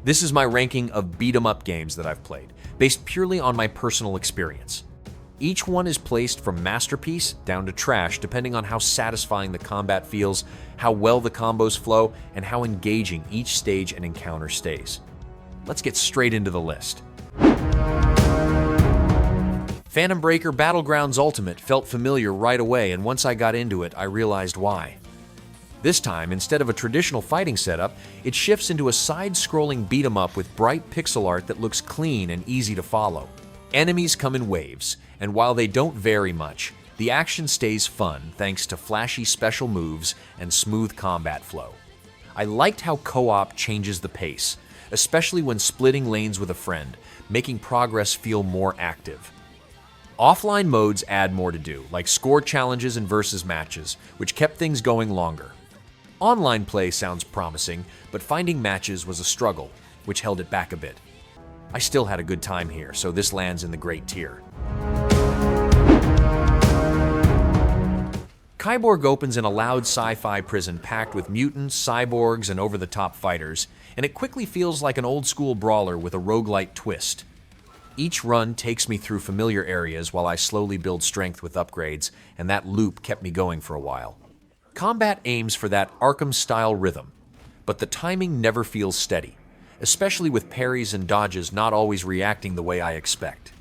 This is my ranking of beat-em-up games that I've played, based purely on my personal experience. Each one is placed from masterpiece down to trash depending on how satisfying the combat feels, how well the combos flow, and how engaging each stage and encounter stays. Let's get straight into the list. Phantom Breaker Battlegrounds Ultimate felt familiar right away, and once I got into it, I realized why. This time, instead of a traditional fighting setup, it shifts into a side-scrolling beat-em-up with bright pixel art that looks clean and easy to follow. Enemies come in waves, and while they don't vary much, the action stays fun thanks to flashy special moves and smooth combat flow. I liked how co-op changes the pace, especially when splitting lanes with a friend, making progress feel more active. Offline modes add more to do, like score challenges and versus matches, which kept things going longer. Online play sounds promising, but finding matches was a struggle, which held it back a bit. I still had a good time here, so this lands in the great tier. KIBORG opens in a loud sci-fi prison packed with mutants, cyborgs, and over-the-top fighters, and it quickly feels like an old-school brawler with a roguelite twist. Each run takes me through familiar areas while I slowly build strength with upgrades, and that loop kept me going for a while. Combat aims for that Arkham-style rhythm, but the timing never feels steady, especially with parries and dodges not always reacting the way I expect.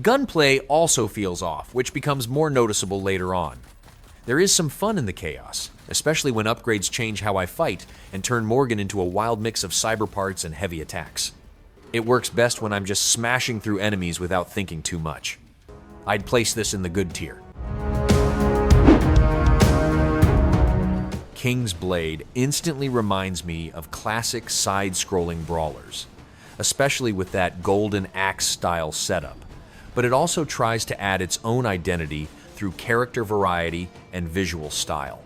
Gunplay also feels off, which becomes more noticeable later on. There is some fun in the chaos, especially when upgrades change how I fight and turn Morgan into a wild mix of cyber parts and heavy attacks. It works best when I'm just smashing through enemies without thinking too much. I'd place this in the good tier. King's Blade instantly reminds me of classic side-scrolling brawlers, especially with that golden axe-style setup, but it also tries to add its own identity through character variety and visual style.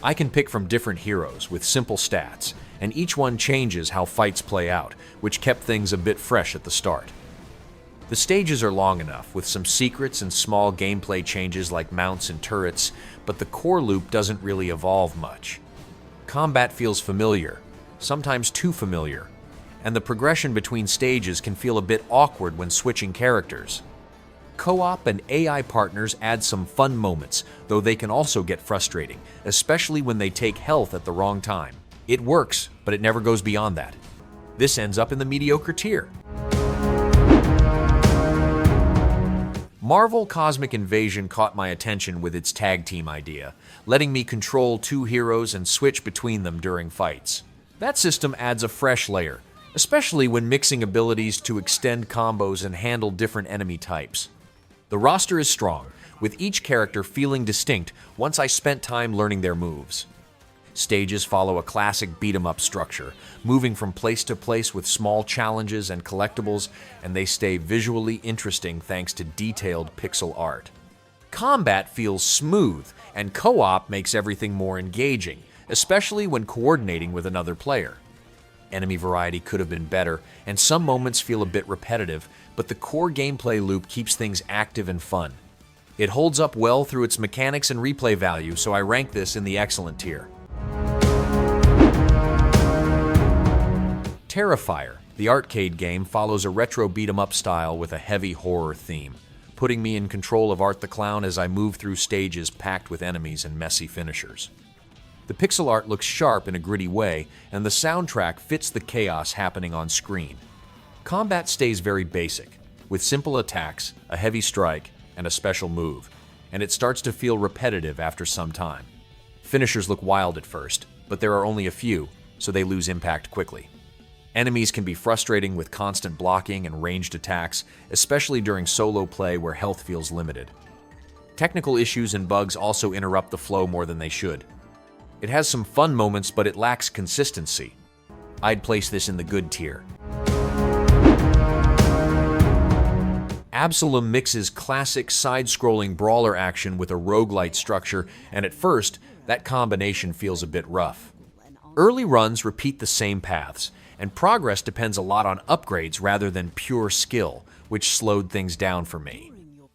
I can pick from different heroes with simple stats, and each one changes how fights play out, which kept things a bit fresh at the start. The stages are long enough, with some secrets and small gameplay changes like mounts and turrets, but the core loop doesn't really evolve much. Combat feels familiar, sometimes too familiar, and the progression between stages can feel a bit awkward when switching characters. Co-op and AI partners add some fun moments, though they can also get frustrating, especially when they take health at the wrong time. It works, but it never goes beyond that. This ends up in the mediocre tier. Marvel Cosmic Invasion caught my attention with its tag team idea, letting me control two heroes and switch between them during fights. That system adds a fresh layer, especially when mixing abilities to extend combos and handle different enemy types. The roster is strong, with each character feeling distinct once I spent time learning their moves. Stages follow a classic beat-em-up structure, moving from place to place with small challenges and collectibles, and they stay visually interesting thanks to detailed pixel art. Combat feels smooth, and co-op makes everything more engaging, especially when coordinating with another player. Enemy variety could have been better, and some moments feel a bit repetitive, but the core gameplay loop keeps things active and fun. It holds up well through its mechanics and replay value, so I rank this in the excellent tier. Terrifier, the ARTcade game, follows a retro beat-em-up style with a heavy horror theme, putting me in control of Art the Clown as I move through stages packed with enemies and messy finishers. The pixel art looks sharp in a gritty way, and the soundtrack fits the chaos happening on screen. Combat stays very basic, with simple attacks, a heavy strike, and a special move, and it starts to feel repetitive after some time. Finishers look wild at first, but there are only a few, so they lose impact quickly. Enemies can be frustrating with constant blocking and ranged attacks, especially during solo play where health feels limited. Technical issues and bugs also interrupt the flow more than they should. It has some fun moments, but it lacks consistency. I'd place this in the good tier. Absolum mixes classic side-scrolling brawler action with a roguelite structure, and at first, that combination feels a bit rough. Early runs repeat the same paths, and progress depends a lot on upgrades rather than pure skill, which slowed things down for me.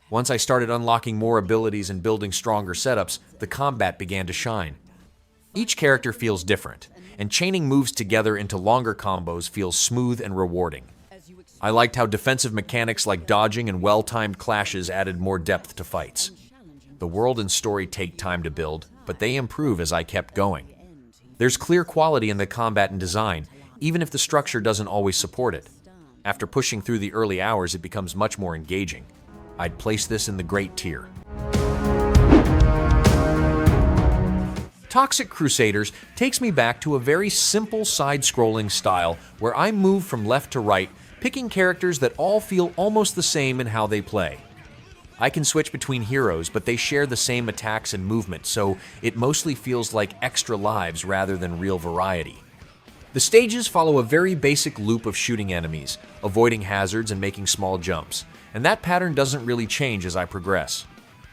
Once I started unlocking more abilities and building stronger setups, the combat began to shine. Each character feels different, and chaining moves together into longer combos feels smooth and rewarding. I liked how defensive mechanics like dodging and well-timed clashes added more depth to fights. The world and story take time to build, but they improve as I kept going. There's clear quality in the combat and design, even if the structure doesn't always support it. After pushing through the early hours, it becomes much more engaging. I'd place this in the great tier. Toxic Crusaders takes me back to a very simple side-scrolling style where I move from left to right, picking characters that all feel almost the same in how they play. I can switch between heroes, but they share the same attacks and movement, so it mostly feels like extra lives rather than real variety. The stages follow a very basic loop of shooting enemies, avoiding hazards and making small jumps, and that pattern doesn't really change as I progress.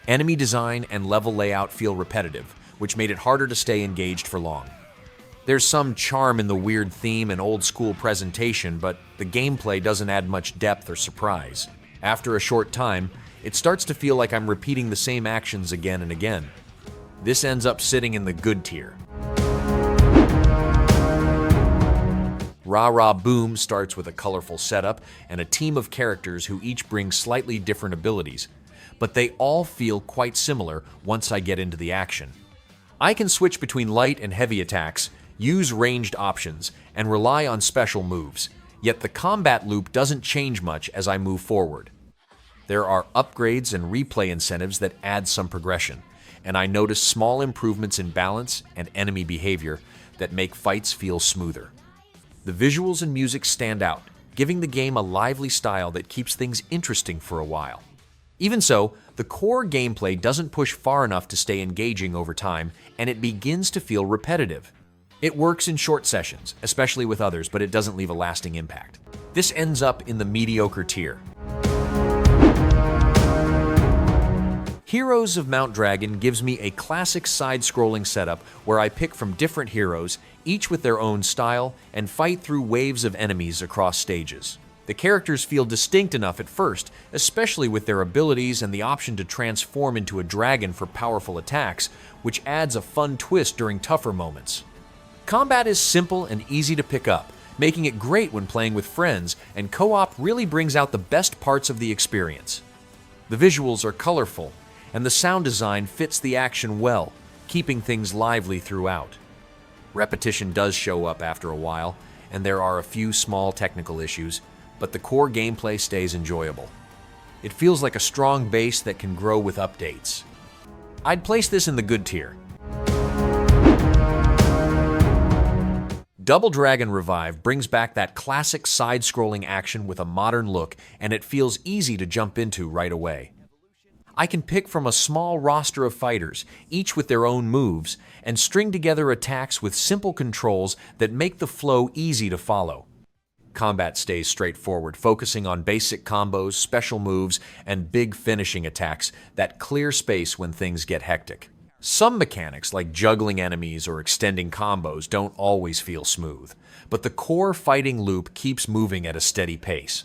Enemy design and level layout feel repetitive, which made it harder to stay engaged for long. There's some charm in the weird theme and old-school presentation, but the gameplay doesn't add much depth or surprise. After a short time, it starts to feel like I'm repeating the same actions again and again. This ends up sitting in the good tier. Rah Rah Boom starts with a colorful setup and a team of characters who each bring slightly different abilities, but they all feel quite similar once I get into the action. I can switch between light and heavy attacks, use ranged options, and rely on special moves, yet the combat loop doesn't change much as I move forward. There are upgrades and replay incentives that add some progression, and I notice small improvements in balance and enemy behavior that make fights feel smoother. The visuals and music stand out, giving the game a lively style that keeps things interesting for a while. Even so, the core gameplay doesn't push far enough to stay engaging over time, and it begins to feel repetitive. It works in short sessions, especially with others, but it doesn't leave a lasting impact. This ends up in the mediocre tier. Heroes of Mount Dragon gives me a classic side-scrolling setup where I pick from different heroes, each with their own style, and fight through waves of enemies across stages. The characters feel distinct enough at first, especially with their abilities and the option to transform into a dragon for powerful attacks, which adds a fun twist during tougher moments. Combat is simple and easy to pick up, making it great when playing with friends, and co-op really brings out the best parts of the experience. The visuals are colorful, and the sound design fits the action well, keeping things lively throughout. Repetition does show up after a while, and there are a few small technical issues, but the core gameplay stays enjoyable. It feels like a strong base that can grow with updates. I'd place this in the good tier. Double Dragon Revive brings back that classic side-scrolling action with a modern look, and it feels easy to jump into right away. I can pick from a small roster of fighters, each with their own moves, and string together attacks with simple controls that make the flow easy to follow. Combat stays straightforward, focusing on basic combos, special moves, and big finishing attacks that clear space when things get hectic. Some mechanics, like juggling enemies or extending combos, don't always feel smooth, but the core fighting loop keeps moving at a steady pace.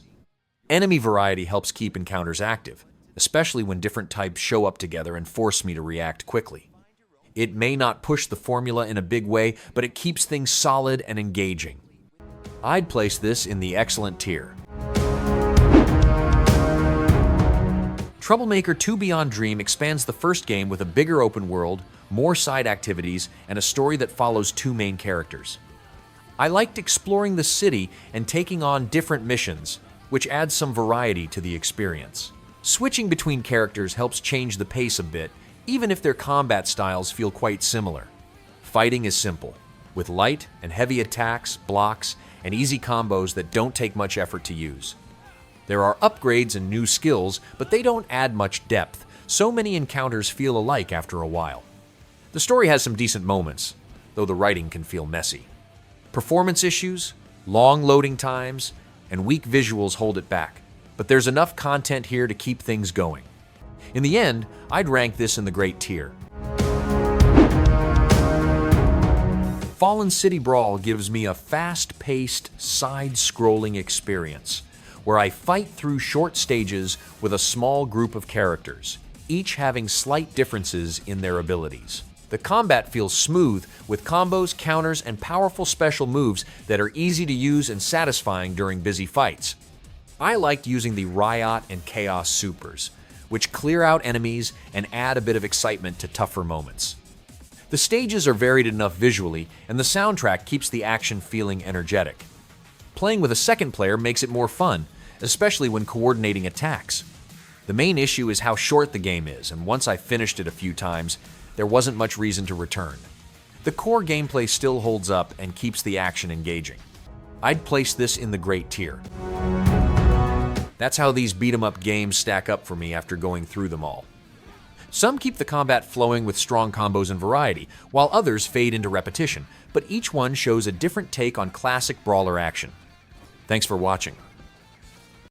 Enemy variety helps keep encounters active, especially when different types show up together and force me to react quickly. It may not push the formula in a big way, but it keeps things solid and engaging. I'd place this in the excellent tier. Troublemaker 2 Beyond Dream expands the first game with a bigger open world, more side activities, and a story that follows two main characters. I liked exploring the city and taking on different missions, which adds some variety to the experience. Switching between characters helps change the pace a bit, even if their combat styles feel quite similar. Fighting is simple, with light and heavy attacks, blocks, and easy combos that don't take much effort to use. There are upgrades and new skills, but they don't add much depth. So many encounters feel alike after a while. The story has some decent moments, though the writing can feel messy. Performance issues, long loading times, and weak visuals hold it back, but there's enough content here to keep things going. In the end, I'd rank this in the great tier. Fallen City Brawl gives me a fast-paced, side-scrolling experience, where I fight through short stages with a small group of characters, each having slight differences in their abilities. The combat feels smooth, with combos, counters, and powerful special moves that are easy to use and satisfying during busy fights. I liked using the Riot and Chaos Supers, which clear out enemies and add a bit of excitement to tougher moments. The stages are varied enough visually, and the soundtrack keeps the action feeling energetic. Playing with a second player makes it more fun, especially when coordinating attacks. The main issue is how short the game is, and once I finished it a few times, there wasn't much reason to return. The core gameplay still holds up and keeps the action engaging. I'd place this in the great tier. That's how these beat-em-up games stack up for me after going through them all. Some keep the combat flowing with strong combos and variety, while others fade into repetition, but each one shows a different take on classic brawler action. Thanks for watching.